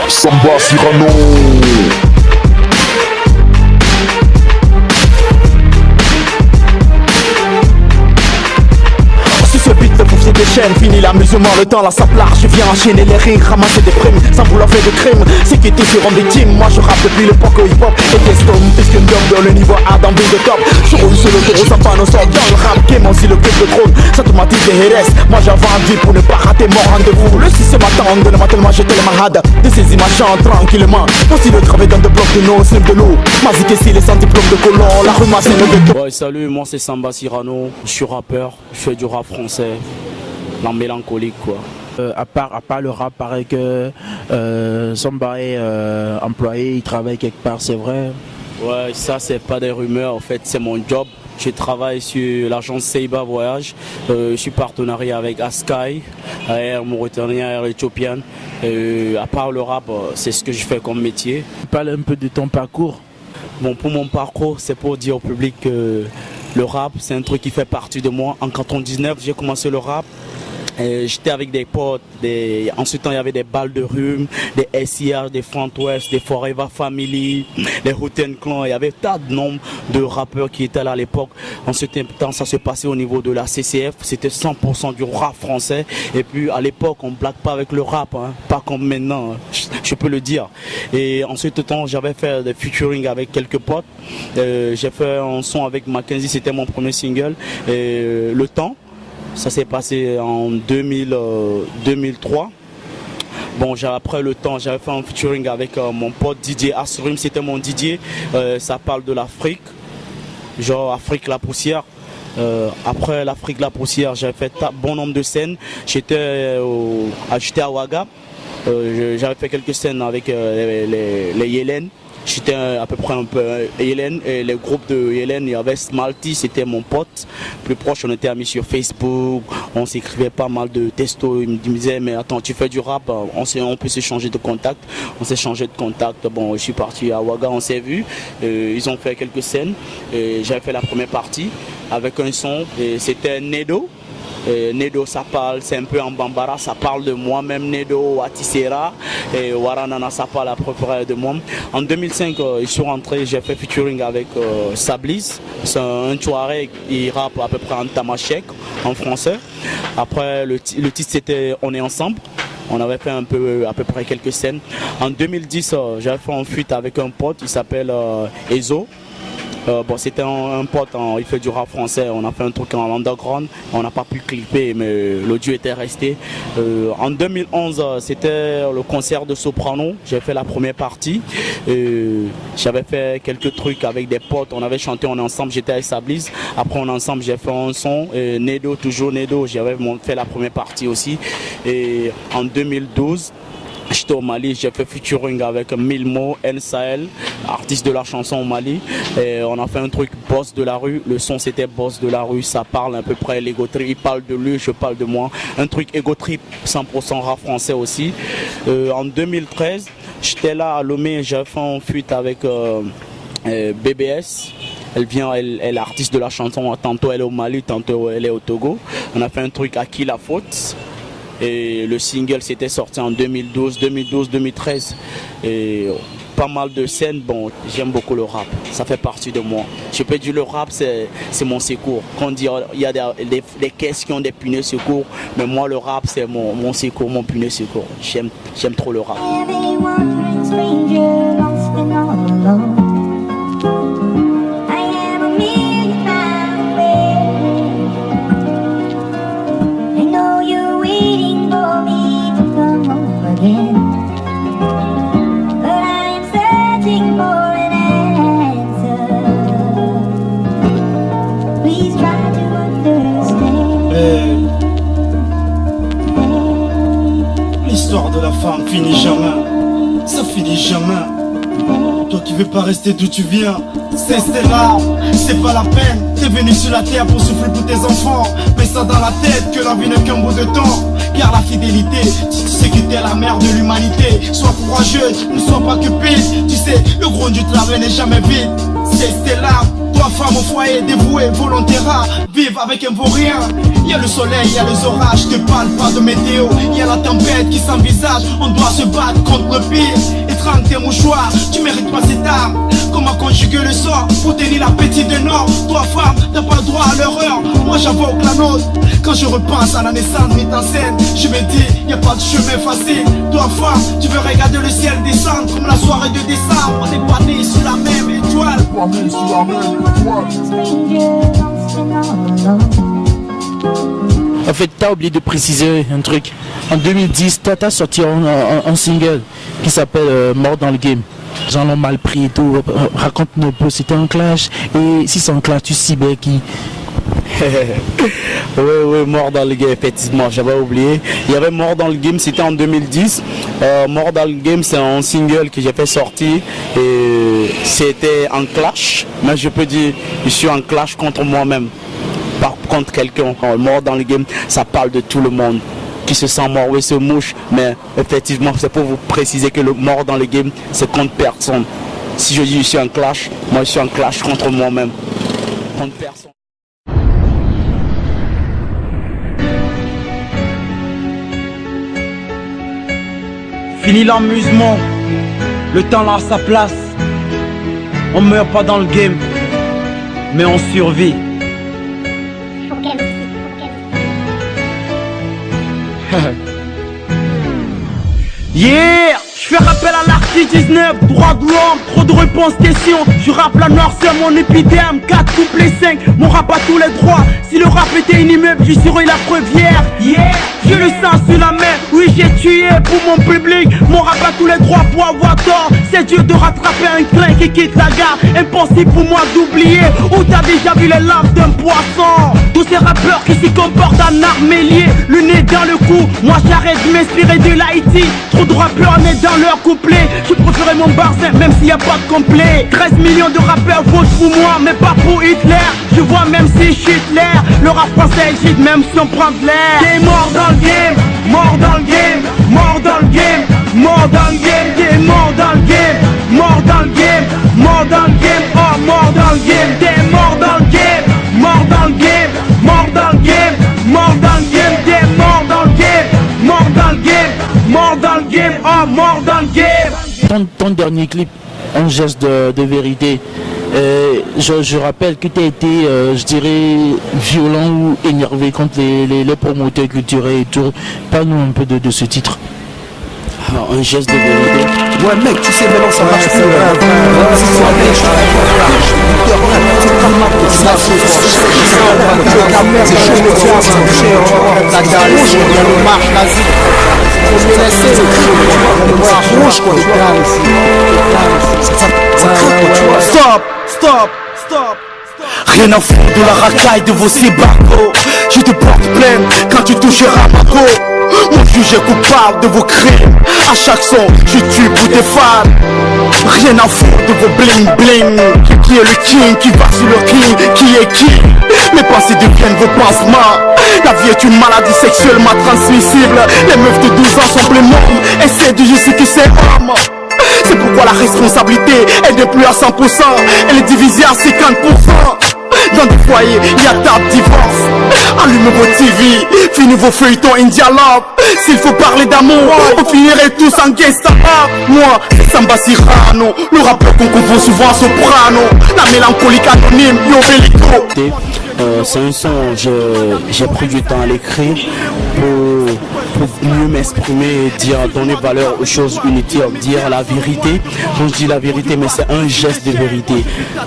Samba Cyrano. Des chaînes, fini l'amusement, le temps là s'applache. Je viens enchaîner les rires, ramasser des primes sans vouloir faire de crimes. C'est qui était sur des teams, moi je rappe depuis l'époque où hip-hop était stone. Puisque dans le niveau A dans ville de top. Je roule sur le taureau, ça pas nos sorts dans le rap game, aussi le club de trône. Ça automatise des RS, moi j'ai vendu pour ne pas rater mon rendez-vous. Le système attend, de le matin tellement j'étais le malade. De ces images chantent tranquillement. Aussi le travail dans des blocs de nos slim de l'eau. Mazik ici les sans diplôme de colon, la rue m'a c'est le ghetto. Ouais, salut, moi c'est Samba Cyrano, je suis rappeur, je fais du rap français. La mélancolique quoi. À part le rap, paraît que Samba est employé, il travaille quelque part, c'est vrai? Ouais, ça c'est pas des rumeurs, en fait c'est mon job. Je travaille sur l'agence Seiba Voyage. Je suis partenariat avec Askai, Air Mauritania, Air Éthiopienne. À part le rap, c'est ce que je fais comme métier. Parle un peu de ton parcours. Bon, pour mon parcours, c'est pour dire au public que le rap, c'est un truc qui fait partie de moi. En 99, j'ai commencé le rap. J'étais avec des potes, en ce temps il y avait des balles de rhume, des SIR, des Front West, des Forever Family, les Houten Clan, il y avait tas de nombre de rappeurs qui étaient là à l'époque. En ce temps ça se passait au niveau de la CCF, c'était 100% du rap français. Et puis à l'époque on ne blague pas avec le rap, hein, pas comme maintenant, je peux le dire. Et en ce temps j'avais fait des featuring avec quelques potes, j'ai fait un son avec Mackenzie, c'était mon premier single, Le Temps. Ça s'est passé en 2003. Bon, après Le Temps, j'avais fait un featuring avec mon pote DJ Assurim, c'était mon DJ. Ça parle de l'Afrique, genre Afrique la poussière. Après l'Afrique la poussière, j'avais fait bon nombre de scènes. J'étais à Ouaga. J'avais fait quelques scènes avec les Yélènes. J'étais à peu près un peu Hélène, et les groupes de Hélène, il y avait Smalty, c'était mon pote. Plus proche, on était amis sur Facebook, on s'écrivait pas mal de textos. Il me disait, mais attends, tu fais du rap, on peut s'échanger de contact. On s'est changé de contact. Bon, je suis parti à Ouaga, on s'est vu. Ils ont fait quelques scènes. J'avais fait la première partie avec un son, et c'était Nedo. Nedo, ça parle, c'est un peu en bambara, ça parle de moi-même, Nedo, Watisera, et Waranana, ça parle à peu près de moi. En 2005, je suis rentré, j'ai fait featuring avec Sabliz, c'est un Touareg, il rappe à peu près en tamashek, en français. Après, le titre c'était On est ensemble. On avait fait à peu près quelques scènes. En 2010, j'avais fait un feat avec un pote, il s'appelle Ezo. Bon, c'était un pote, il fait du rap français, on a fait un truc en underground, on n'a pas pu clipper mais l'audio était resté. En 2011 c'était le concert de Soprano, j'ai fait la première partie, j'avais fait quelques trucs avec des potes, on avait chanté, on est ensemble, j'étais avec Sabliz, après on est ensemble, j'ai fait un son, Nedo, toujours Nedo, j'avais fait la première partie aussi. Et en 2012, j'étais au Mali, j'ai fait featuring avec Milmo, El Sahel, artiste de la chanson au Mali. Et on a fait un truc Boss de la rue. Le son c'était Boss de la rue, ça parle à peu près l'ego trip. Il parle de lui, je parle de moi. Un truc ego trip, 100% rap français aussi. En 2013, j'étais là à Lomé, j'ai fait un feat avec BBS. Elle vient, elle est artiste de la chanson. Tantôt elle est au Mali, tantôt elle est au Togo. On a fait un truc à qui la faute. Et le single s'était sorti en 2012-2013 et pas mal de scènes. Bon, j'aime beaucoup le rap, ça fait partie de moi. Je peux dire le rap c'est mon secours. Quand on dit il y a des questions, des punais secours, mais moi le rap c'est mon secours, mon punais secours. J'aime trop le rap. L'histoire de la femme finit jamais, ça finit jamais. Toi qui veux pas rester d'où tu viens, c'est là, c'est pas la peine. T'es venu sur la terre pour souffler pour tes enfants. Mets ça dans la tête que la vie n'est qu'un bout de temps. Car la fidélité, si tu sais que t'es la mère de l'humanité, sois courageux, ne sois pas cupide. Tu sais, le gros du travail n'est jamais vide. C'est là. Toi femme au foyer dévouée, volontaire, vive avec un vaurien. Il y a le soleil, il y a les orages, je te parle pas de météo. Il y a la tempête qui s'envisage, on doit se battre contre le pire. Étrangle tes mouchoirs, tu mérites pas cette arme. Comment conjuguer le sort pour tenir l'appétit de nord? Toi femme, t'as pas le droit à l'erreur, moi j'invoque la nôtre. Quand je repense à la naissance mise en scène, je me dis, y a pas de chemin facile. Toi femme, tu veux regarder le ciel descendre comme la soirée de décembre. On n'est pas nés sous la même étoile. En fait, t'as oublié de préciser un truc. En 2010, t'as sorti un single qui s'appelle Mort dans le game. Les gens l'ont mal pris et tout. Raconte-nous un peu, c'était un clash. Et si c'est un clash, tu ciblais qui? Oui, Mort dans le game, effectivement, j'avais oublié. Il y avait Mort dans le game, c'était en 2010. Mort dans le game, c'est un single que j'ai fait sortir. Et c'était un clash. Mais je peux dire, je suis en clash contre moi-même. Pas contre quelqu'un. Mort dans le game, ça parle de tout le monde qui se sent mort, oui, se mouche, mais effectivement, c'est pour vous préciser que le mort dans le game, c'est contre personne. Si je dis je suis en clash, moi je suis en clash contre moi-même, contre personne. Fini l'amusement, le temps a sa place. On meurt pas dans le game, mais on survit. Yeah, je fais rappel à l'article 19, droit de l'homme, trop de réponses, questions. Je rappe la noirceur, mon épiderme, 4 couplets 5, mon rap a tous les droits. Si le rap était un immeuble, je serais la preuve hier. Yeah, je le sens sur la main, oui j'ai tué pour mon public. Mon rap a tous les droits pour avoir tort. C'est dur de rattraper un clin qui quitte la gare. Impossible pour moi d'oublier. Où t'as déjà vu les larmes d'un poisson? Tous ces rappeurs qui s'y comportent en armélier, le nez dans le cou, moi j'arrête de m'inspirer de l'Haïti. Trop de rappeurs nés dans leur couplet. Je préférais mon barzin même s'il n'y a pas de complet. 13 millions de rappeurs votent pour moi mais pas pour Hitler. Je vois même si je suis Hitler, le rap français agite même si on prend de l'air. T'es mort dans le game, mort dans le game, mort dans le game, mort dans le game. T'es mort dans le game, mort dans le game, mort dans le game, oh mort dans le game. T'es mort dans le game, mort dans le game, mort dans le game, mort dans le game. T'es mort dans le game, mort dans le game, mort dans le game, oh mort dans le game. Ton dernier clip, un geste de vérité. Je rappelle que tu as été, je dirais, violent ou énervé contre les promoteurs culturels et tout. Parle-nous un peu de ce titre. Alors, un geste de vérité. Ouais mec, tu sais maintenant ça marche plus. Stop. Rien à foutre de la racaille de vos cibacos. Je te porte plainte quand tu toucheras ma peau. Mon juge est coupable de vos crimes. À chaque son, je tue pour tes fans. Rien à foutre de vos bling bling. Qui est le king, qui va sur le king, qui est qui? Mes pensées deviennent vos pansements. La vie est une maladie sexuellement transmissible. Les meufs de 12 ans sont plus mômes. Essaie de juger que c'est homme. C'est pourquoi la responsabilité est de plus à 100%. Elle est divisée à 50%. Dans des foyers, il y a table divorce. Allumez vos TV, finis vos feuilletons India Love. S'il faut parler d'amour, on finirait tous en gangsta rap. Moi, c'est Samba Cyrano, le rappeur qu'on confond souvent soprano. La mélancolique anonyme, Yo Bellico. C'est un son, j'ai pris du temps à l'écrire pour mieux m'exprimer et donner valeur aux choses unitaires, dire la vérité. On dit la vérité, mais c'est un geste de vérité.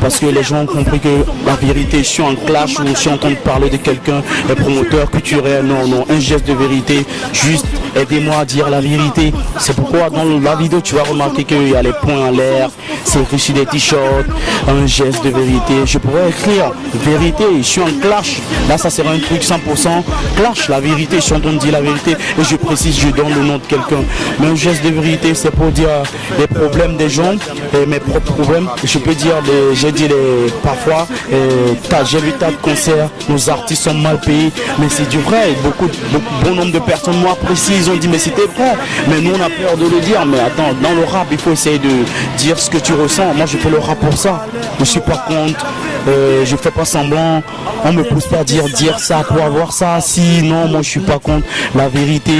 Parce que les gens ont compris que la vérité, je suis en clash ou je suis en train de parler de quelqu'un, les promoteurs culturels, non, un geste de vérité, juste aidez-moi à dire la vérité. C'est pourquoi dans la vidéo, tu vas remarquer qu'il y a les points en l'air, c'est écrit sur des t-shirts, un geste de vérité. Je pourrais écrire vérité, je suis en clash. Là, ça serait un truc 100% clash, la vérité, je suis en train de dire la vérité. Et je précise, je donne le nom de quelqu'un. Mais un geste de vérité, c'est pour dire les problèmes des gens et mes propres problèmes. Je peux dire, parfois, j'ai vu tas de concerts, nos artistes sont mal payés, mais c'est du vrai. Bon nombre de personnes m'ont apprécié, ils ont dit, mais c'était vrai. Mais nous, on a peur de le dire. Mais attends, dans le rap, il faut essayer de dire ce que tu ressens. Moi, je fais le rap pour ça. Je ne suis pas contre je fais pas semblant, on me pousse pas à dire ça pour avoir ça, si non, moi je suis pas contre. La vérité,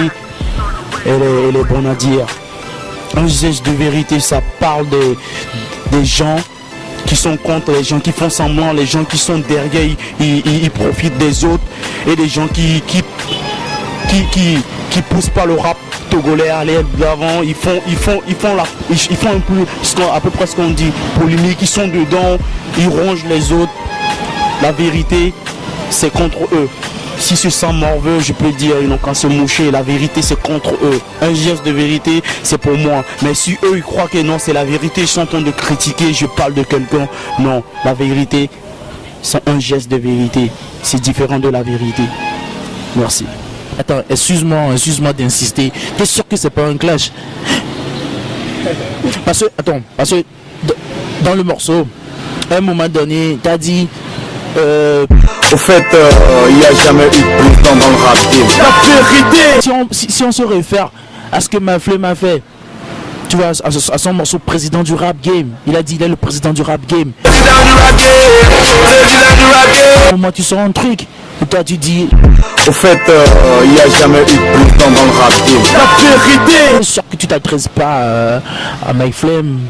elle est bonne à dire. Un geste de vérité, ça parle des gens qui sont contre, les gens qui font semblant, les gens qui sont derrière, ils profitent des autres, et les gens qui poussent pas le rap togolais à aller de l'avant. Ils font un peu à peu près ce qu'on dit polémique, ils sont dedans, ils rongent les autres. La vérité, c'est contre eux. Si ce sang morveux, je peux dire, ils n'ont qu'à se moucher. La vérité, c'est contre eux. Un geste de vérité, c'est pour moi. Mais si eux, ils croient que non, c'est la vérité, ils sont en train de critiquer, je parle de quelqu'un. Non, la vérité, c'est un geste de vérité. C'est différent de la vérité. Merci. Attends, excuse-moi d'insister. T'es sûr que c'est pas un clash? Parce que dans le morceau, à un moment donné, t'as dit... Au fait, il n'y a jamais eu de président dans le rap game. La vérité. Si on se réfère à ce que Myflame a fait, tu vois, à son morceau président du rap game, il a dit il est le président du rap game. Président du rap game. Moi tu sors un truc, et toi tu dis... Au fait, il n'y a jamais eu de président dans le rap game. La vérité. Je suis sûr que tu t'adresses pas à Myflame.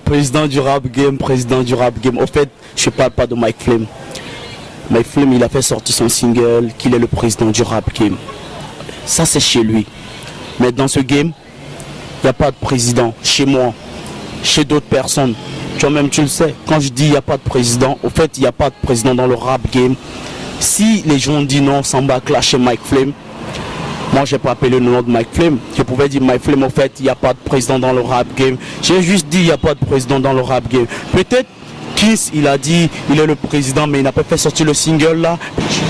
Président du rap game. Au fait, je parle pas de Myflame. Myflame, il a fait sortir son single qu'il est le président du rap game. Ça c'est chez lui. Mais dans ce game, il n'y a pas de président. Chez moi, chez d'autres personnes. Toi-même tu le sais. Quand je dis il n'y a pas de président, au fait il n'y a pas de président dans le rap game. Si les gens disent non, Samba clash chez Myflame, moi j'ai pas appelé le nom de Myflame. Je pouvais dire Myflame, au fait il n'y a pas de président dans le rap game. J'ai juste dit il n'y a pas de président dans le rap game. Peut-être Kiss il a dit il est le président, mais il n'a pas fait sortir le single là.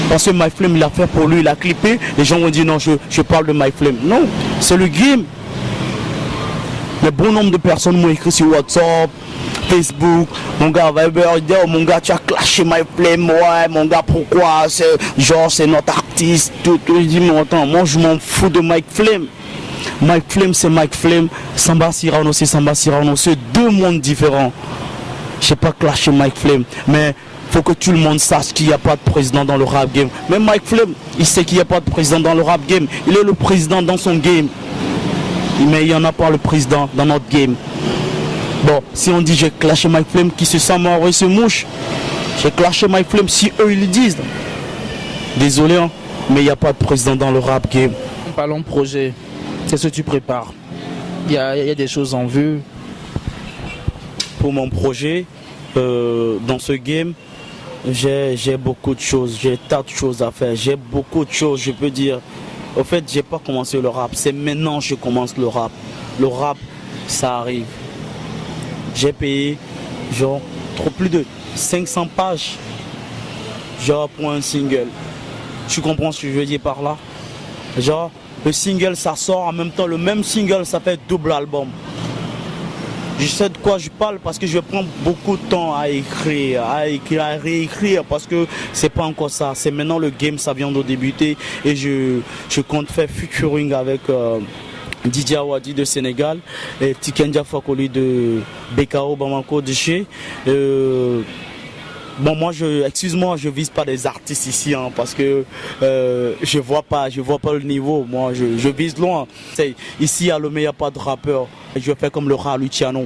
Parce que Myflame il a fait pour lui, il a clippé. Les gens vont dire non, je parle de Myflame. Non, c'est le game. Le bon nombre de personnes m'ont écrit sur WhatsApp, Facebook, mon gars Viber, il dit oh mon gars tu as clashé Myflame, ouais mon gars pourquoi, c'est notre artiste, tout. Je dis mais attends, moi je m'en fous de Myflame. Myflame c'est Myflame, Samba Cyrano c'est Samba Cyrano, c'est deux mondes différents. Je n'ai pas clashé Myflame, mais faut que tout le monde sache qu'il n'y a pas de président dans le rap game. Même Myflame, il sait qu'il n'y a pas de président dans le rap game, il est le président dans son game. Mais il n'y en a pas le président dans notre game. Bon, si on dit j'ai clashé Myflame, qui se sent mort et se mouche. J'ai clashé Myflame si eux ils le disent. Désolé, hein, mais il n'y a pas de président dans le rap game. Parlons projet. Qu'est-ce que tu prépares? Il y a des choses en vue. Pour mon projet, dans ce game, j'ai beaucoup de choses. J'ai tas de choses à faire. J'ai beaucoup de choses, je peux dire. Au fait, j'ai pas commencé le rap. C'est maintenant que je commence le rap. Le rap, ça arrive. J'ai payé genre plus de 500 pages genre pour un single. Tu comprends ce que je veux dire par là? Genre le single ça sort en même temps, le même single ça fait double album. Je sais de quoi je parle parce que je prends beaucoup de temps à écrire, à réécrire parce que c'est pas encore ça. C'est maintenant le game, ça vient de débuter et je compte faire featuring avec Didier Awadi de Sénégal et Tikendia Fakoli de BKO Bamako de chez. Bon moi excuse-moi, je vise pas des artistes ici hein, parce que je vois pas le niveau. Moi je vise loin. Ici à Lomé il n'y a pas de rappeur. Je fais comme le rat Luciano.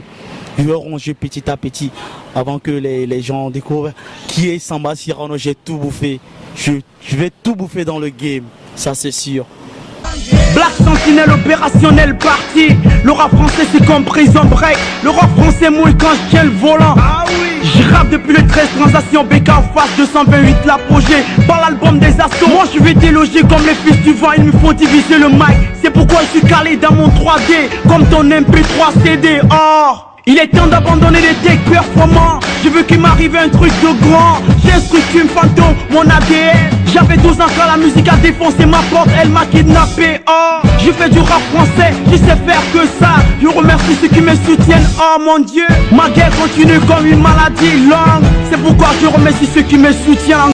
Je vais ronger petit à petit avant que les gens découvrent qui est Samba Cyrano. J'ai tout bouffé. Je vais tout bouffer dans le game, ça c'est sûr. Black Sentinelle opérationnel parti. Le rap français c'est comme prison break. Le rap français mouille quand je tiens le volant. Ah oui. Je rappe depuis le 13 transaction BK en face 228 l'apogée. Par l'album des assauts. Moi je vais déloger comme les fils du vent. Il me faut diviser le mic. C'est pourquoi je suis calé dans mon 3D. Comme ton MP3 CD. Or il est temps d'abandonner les techs performants. Je veux qu'il m'arrive un truc de grand. J'instruis une fantôme, mon ADN. J'avais 12 ans quand la musique a défoncé ma porte, elle m'a kidnappé. Oh, je fais du rap français, je sais faire que ça. Je remercie ceux qui me soutiennent, oh mon Dieu. Ma guerre continue comme une maladie longue. C'est pourquoi je remercie ceux qui me soutiennent.